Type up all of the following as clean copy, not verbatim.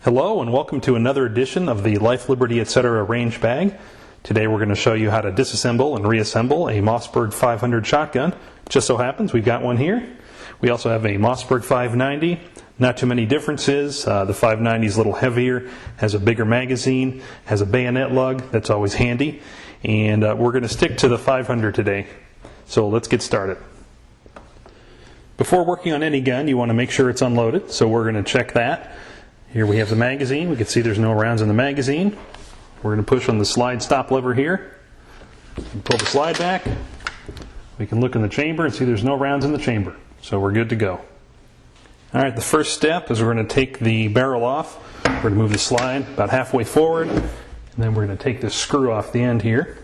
Hello and welcome to another edition of the Life, Liberty, Etc. range bag. Today we're going to show you how to disassemble and reassemble a Mossberg 500 shotgun. Just so happens we've got one here. We also have a Mossberg 590. Not too many differences. The 590 is a little heavier, has a bigger magazine, has a bayonet lug. That's always handy. And we're going to stick to the 500 today. So let's get started. Before working on any gun, you want to make sure it's unloaded. So we're going to check that. Here we have the magazine. We can see there's no rounds in the magazine. We're going to push on the slide stop lever here. Pull the slide back. We can look in the chamber and see there's no rounds in the chamber. So we're good to go. Alright, the first step is we're going to take the barrel off. We're going to move the slide about halfway forward. And then we're going to take this screw off the end here.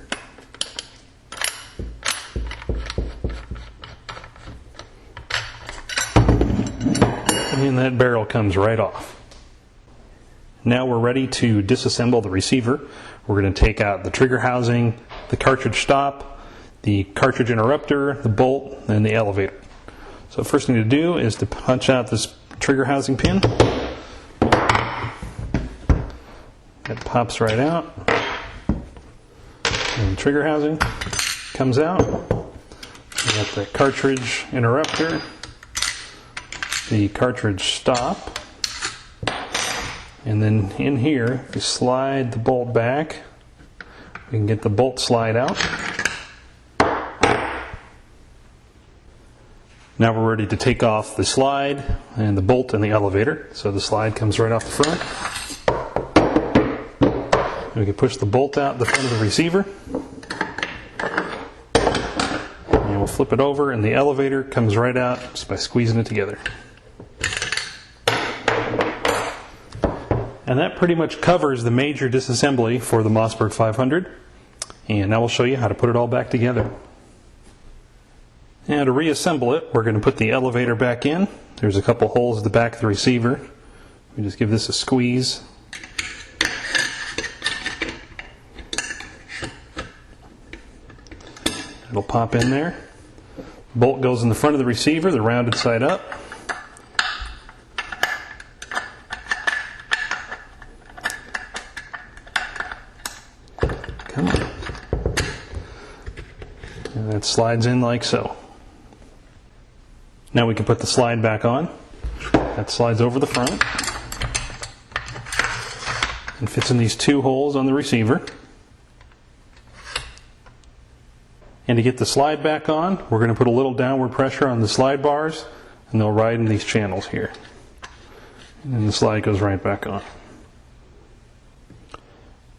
And that barrel comes right off. Now we're ready to disassemble the receiver. We're going to take out the trigger housing, the cartridge stop, the cartridge interrupter, the bolt, and the elevator. So the first thing to do is to punch out this trigger housing pin. It pops right out. And the trigger housing comes out. We got the cartridge interrupter, the cartridge stop. And then in here, we slide the bolt back. We can get the bolt slide out. Now we're ready to take off the slide and the bolt and the elevator. So the slide comes right off the front. We can push the bolt out the front of the receiver. And we'll flip it over and the elevator comes right out just by squeezing it together. And that pretty much covers the major disassembly for the Mossberg 500. And now we'll show you how to put it all back together. Now to reassemble it, we're going to put the elevator back in. There's a couple holes at the back of the receiver. We just give this a squeeze. It'll pop in there. The bolt goes in the front of the receiver, the rounded side up. Come on. And that slides in like so. Now we can put the slide back on. That slides over the front and fits in these two holes on the receiver. And to get the slide back on, we're going to put a little downward pressure on the slide bars and they'll ride in these channels here. And then the slide goes right back on.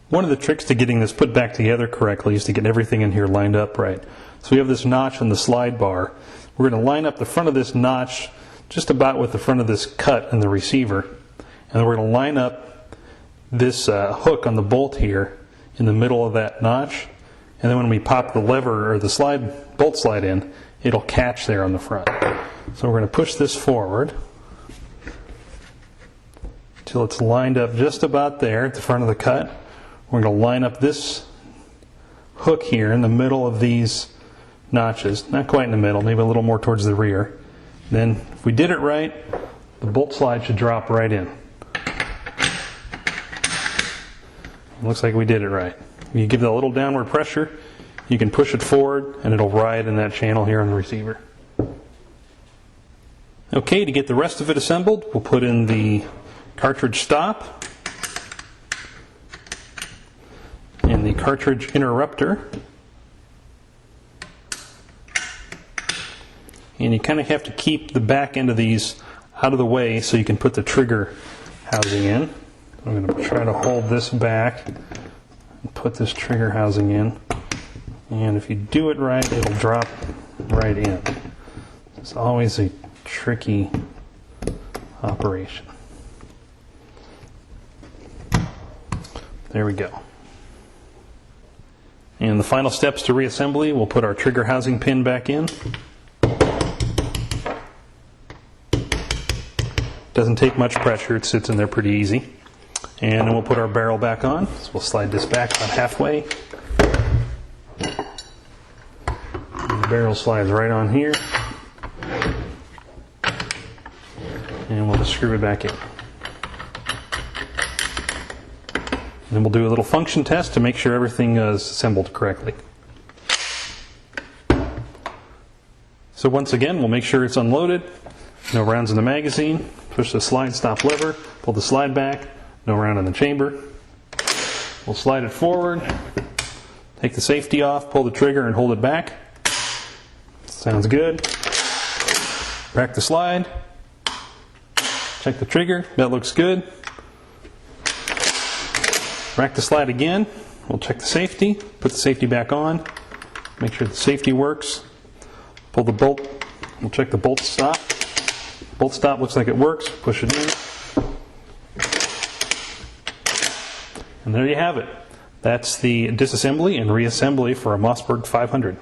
One of the tricks to getting this put back together correctly is to get everything in here lined up right. So we have this notch on the slide bar. We're going to line up the front of this notch just about with the front of this cut in the receiver. And then we're going to line up this hook on the bolt here in the middle of that notch. And then when we pop the lever or the bolt slide in, it'll catch there on the front. So we're going to push this forward until it's lined up just about there at the front of the cut. We're going to line up this hook here in the middle of these notches. Not quite in the middle, maybe a little more towards the rear. Then, if we did it right, the bolt slide should drop right in. Looks like we did it right. You give it a little downward pressure, you can push it forward, and it'll ride in that channel here on the receiver. Okay, to get the rest of it assembled, we'll put in the cartridge stop and the cartridge interrupter. And you kind of have to keep the back end of these out of the way so you can put the trigger housing in. I'm going to try to hold this back and put this trigger housing in. And if you do it right, it'll drop right in. It's always a tricky operation. There we go. And the final steps to reassembly, we'll put our trigger housing pin back in. Doesn't take much pressure, it sits in there pretty easy. And then we'll put our barrel back on. So we'll slide this back about halfway. And the barrel slides right on here. And we'll just screw it back in. And we'll do a little function test to make sure everything is assembled correctly. So once again, we'll make sure it's unloaded. No rounds in the magazine. Push the slide stop lever, pull the slide back, no round in the chamber. We'll slide it forward, take the safety off, pull the trigger and hold it back. Sounds good. Rack the slide. Check the trigger, that looks good. Rack the slide again. We'll check the safety, put the safety back on, make sure the safety works. Pull the bolt, we'll check the bolt stop. Bolt stop looks like it works, push it in. And there you have it. That's the disassembly and reassembly for a Mossberg 500.